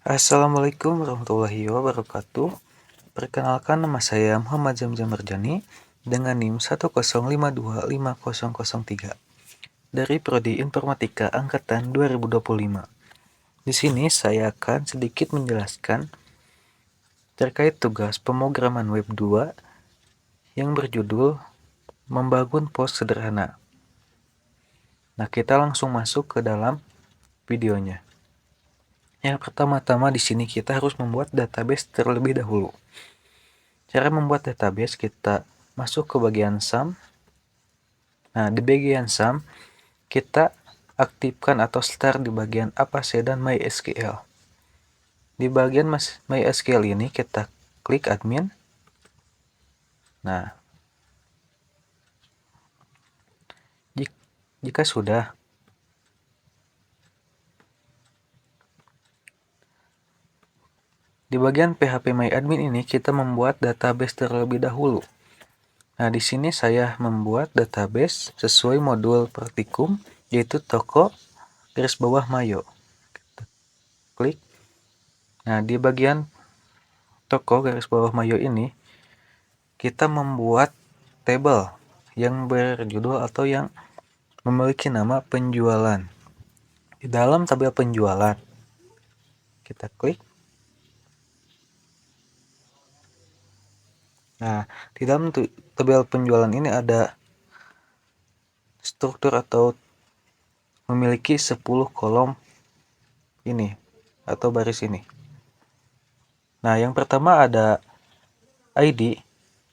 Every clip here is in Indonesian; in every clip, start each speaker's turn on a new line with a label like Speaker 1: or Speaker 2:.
Speaker 1: Assalamualaikum warahmatullahi wabarakatuh. Perkenalkan, nama saya Muhammad Zamzam Marjani dengan NIM 105250003 dari Prodi Informatika Angkatan 2025. Di sini saya akan sedikit menjelaskan terkait tugas pemrograman web 2 yang berjudul Membangun Pos Sederhana. Nah, kita langsung masuk ke dalam videonya. Yang pertama-tama di sini kita harus membuat database terlebih dahulu. Cara membuat database, kita masuk ke bagian sum. Nah, di bagian sum kita aktifkan atau start di bagian Apache dan MySQL. Di bagian MySQL ini kita klik admin. Nah, jika sudah, di bagian PHP MyAdmin ini kita membuat database terlebih dahulu. Nah, di sini saya membuat database sesuai modul praktikum, yaitu toko garis bawah mayo. Kita klik. Nah, di bagian toko garis bawah mayo ini kita membuat tabel yang berjudul atau yang memiliki nama penjualan. Di dalam tabel penjualan kita klik. Nah, di dalam tabel penjualan ini ada struktur atau memiliki 10 kolom ini atau baris ini. Nah, yang pertama ada ID,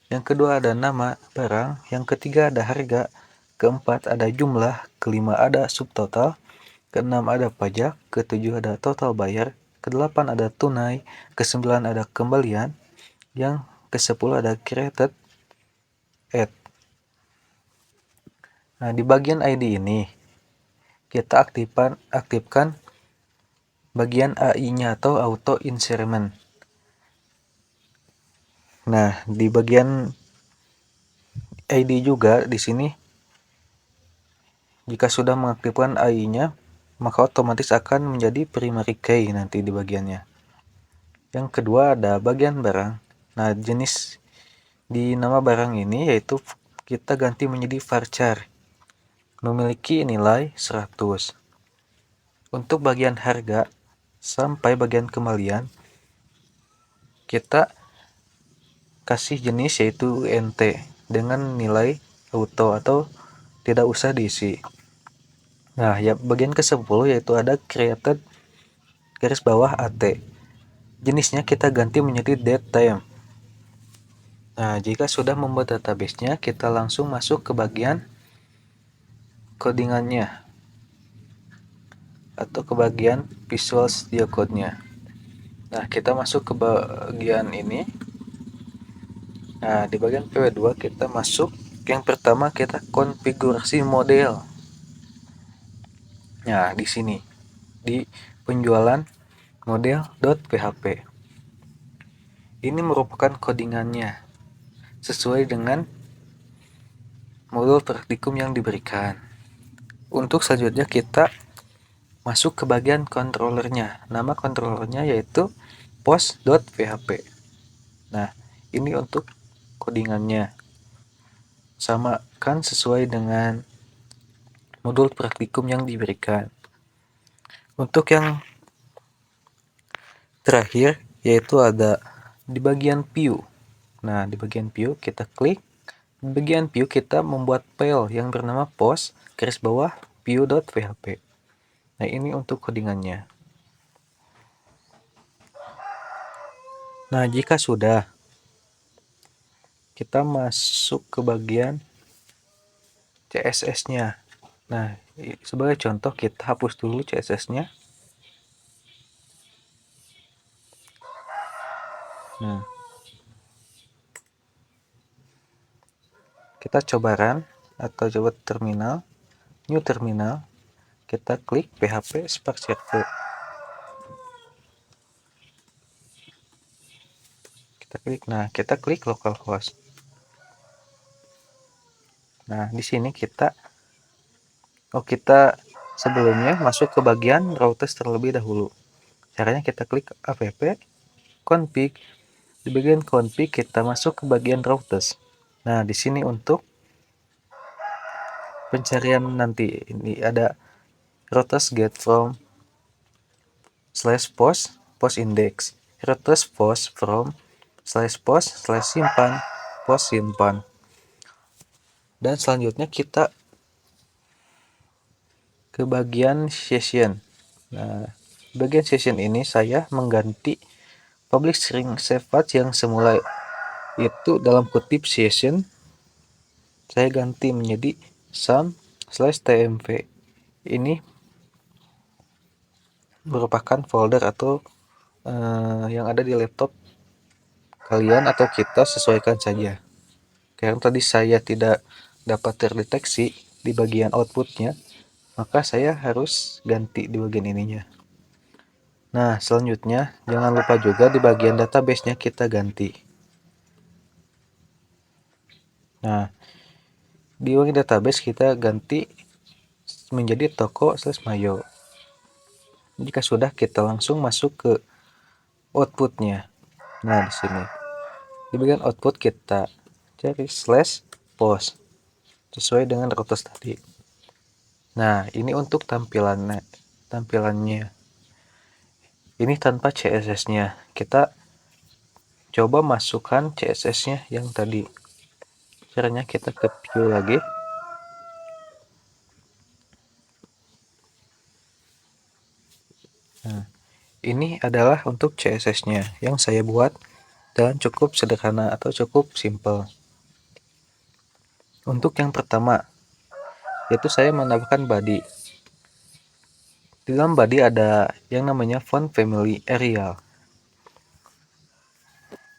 Speaker 1: yang kedua ada nama barang, yang ketiga ada harga, keempat ada jumlah, kelima ada subtotal, keenam ada pajak, ketujuh ada total bayar, kedelapan ada tunai, kesembilan ada kembalian, yang ke-10 ada created add. Nah, di bagian ID ini kita aktifkan bagian AI-nya atau auto insert. Nah, di bagian ID juga di sini jika sudah mengaktifkan AI-nya, maka otomatis akan menjadi primary key nanti di bagiannya. Yang kedua ada bagian barang. Nah, jenis di nama barang ini yaitu kita ganti menjadi varchar, memiliki nilai 100. Untuk bagian harga sampai bagian kembalian kita kasih jenis yaitu UNT dengan nilai auto atau tidak usah diisi. Nah, ya bagian ke-10 yaitu ada created garis bawah AT. Jenisnya kita ganti menjadi date time. Nah, jika sudah membuat database-nya, kita langsung masuk ke bagian codingannya atau ke bagian Visual Studio Code-nya. Nah, kita masuk ke bagian ini. Nah, di bagian PW2 kita masuk. Yang pertama kita konfigurasi model. Nah, di sini di penjualan model.php. Ini merupakan codingannya sesuai dengan modul praktikum yang diberikan. Untuk selanjutnya kita masuk ke bagian controllernya. Nama controllernya yaitu post.php. Nah, ini untuk codingannya. Samakan sesuai dengan modul praktikum yang diberikan. Untuk yang terakhir yaitu ada di bagian view. Nah, di bagian view kita klik. Di bagian view kita membuat file yang bernama post garis bawah view.php. Nah, ini untuk codingannya. Nah, jika sudah, kita masuk ke bagian CSS-nya. Nah, sebagai contoh kita hapus dulu CSS-nya. Nah, kita coba run atau coba terminal, new terminal. Kita klik PHP Spark Server. Kita klik localhost. Nah, di sini kita sebelumnya masuk ke bagian routers terlebih dahulu. Caranya kita klik app config. Di bagian config kita masuk ke bagian routers. Nah, di sini untuk pencarian nanti ini ada routers get from /post index, routers post from /post/simpan post simpan. Dan selanjutnya kita ke bagian session. Nah, bagian session ini saya mengganti public string save path yang semula itu dalam kutip session, saya ganti menjadi sum/tmp. Ini merupakan folder atau yang ada di laptop kalian atau kita sesuaikan saja. Karena tadi saya tidak dapat terdeteksi di bagian outputnya, maka saya harus ganti di bagian ininya. Nah, selanjutnya jangan lupa juga di bagian database-nya kita ganti. Nah, di bagian database kita ganti menjadi toko/mayo. Jika sudah, kita langsung masuk ke outputnya. Nah, di sini di bagian output kita cari /post sesuai dengan routers tadi. Nah, ini untuk tampilannya. Ini tanpa CSS-nya. Kita coba masukkan CSS-nya yang tadi. Caranya kita ke view lagi. Nah, ini adalah untuk CSS-nya yang saya buat dan cukup sederhana atau cukup simple. Untuk yang pertama, yaitu saya menambahkan body. Di dalam body ada yang namanya font family Arial.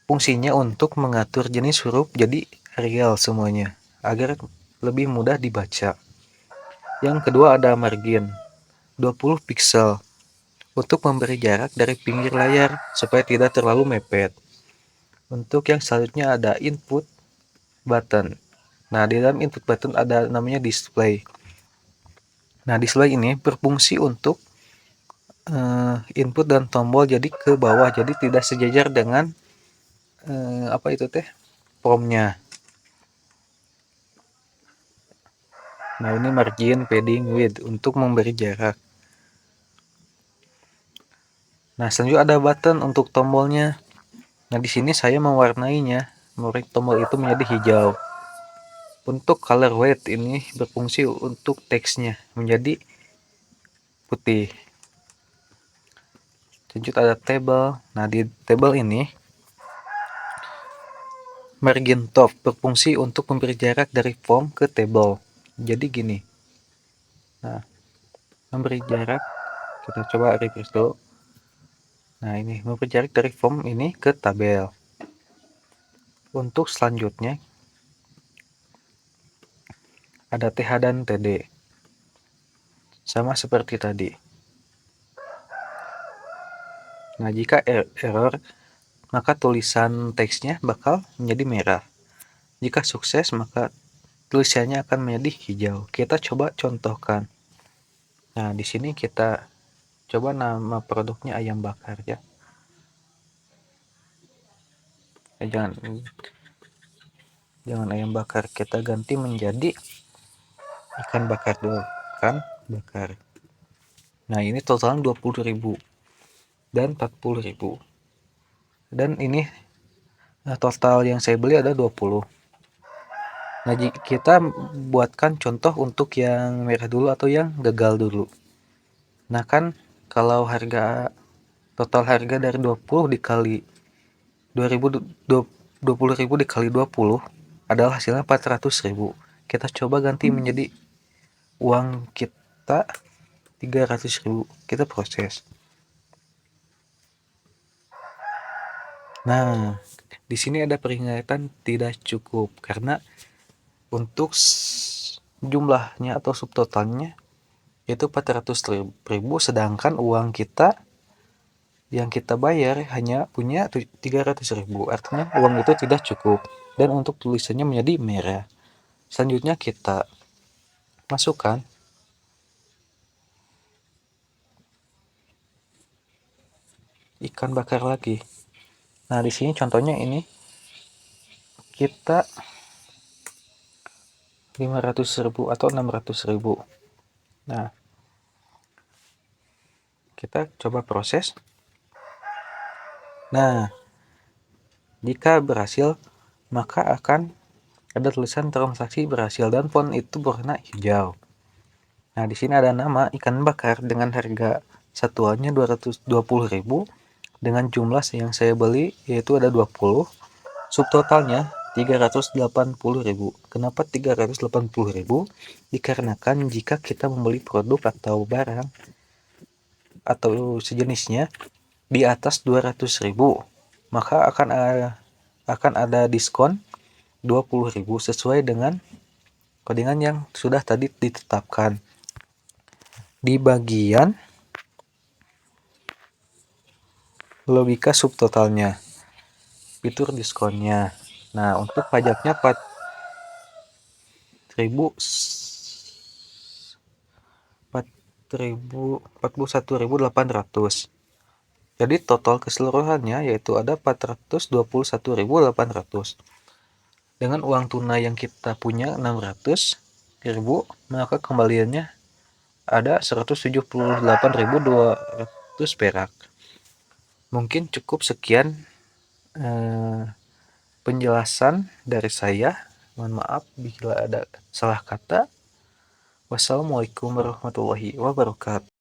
Speaker 1: Fungsinya untuk mengatur jenis huruf jadi Arial semuanya, agar lebih mudah dibaca. Yang kedua ada margin, 20 pixel, untuk memberi jarak dari pinggir layar supaya tidak terlalu mepet. Untuk yang selanjutnya ada input button. Nah, di dalam input button ada namanya display. Nah, display ini berfungsi untuk input dan tombol jadi ke bawah, jadi tidak sejajar dengan promnya. Nah, ini margin, padding, width untuk memberi jarak. Nah, selanjutnya ada button untuk tombolnya. Nah, di sini saya mewarnainya, tombol itu menjadi hijau. Untuk color weight ini berfungsi untuk teksnya menjadi putih. Selanjutnya ada table. Nah, di table ini margin top berfungsi untuk memberi jarak dari form ke table. Jadi gini. Nah, memberi jarak, kita coba refresh dulu. Nah, ini memberi jarak dari form ini ke tabel. Untuk selanjutnya ada TH dan TD. Sama seperti tadi. Nah, jika error, maka tulisan teksnya bakal menjadi merah. Jika sukses, maka tulisannya akan menjadi hijau. Kita coba contohkan. Nah, di sini kita coba nama produknya ayam bakar ya. Jangan ayam bakar, kita ganti menjadi ikan bakar dulu. Ikan bakar. Nah, ini totalnya 20.000 dan 40.000. Dan ini total yang saya beli ada 20. Nah, kita buatkan contoh untuk yang merah dulu atau yang gagal dulu. Nah, kan kalau total harga dari 20 dikali 20.000 dikali 20 adalah hasilnya 400.000. Kita coba ganti menjadi uang kita 300.000. Kita proses. Nah, di sini ada peringatan tidak cukup karena untuk jumlahnya atau subtotalnya itu 400.000, sedangkan uang kita yang kita bayar hanya punya 300.000. Artinya uang itu tidak cukup dan untuk tulisannya menjadi merah. Selanjutnya kita masukkan ikan bakar lagi. Nah, di sini contohnya ini kita 500.000 atau 600.000. Nah, kita coba proses. Nah, jika berhasil, maka akan ada tulisan transaksi berhasil dan font itu berwarna hijau. Nah, di sini ada nama ikan bakar dengan harga satuannya 220.000 dengan jumlah yang saya beli yaitu ada 20. Subtotalnya 380.000. Kenapa 380.000? Dikarenakan jika kita membeli produk atau barang atau sejenisnya di atas 200.000, maka akan ada diskon 20.000 sesuai dengan codingan yang sudah tadi ditetapkan. Di bagian logika subtotalnya, fitur diskonnya. Nah, untuk pajaknya 41.800. Jadi total keseluruhannya yaitu ada 421.800. Dengan uang tunai yang kita punya 600.000, maka kembaliannya ada 178.200 perak. Mungkin cukup sekian penjelasan dari saya. Mohon maaf bila ada salah kata. Wassalamualaikum warahmatullahi wabarakatuh.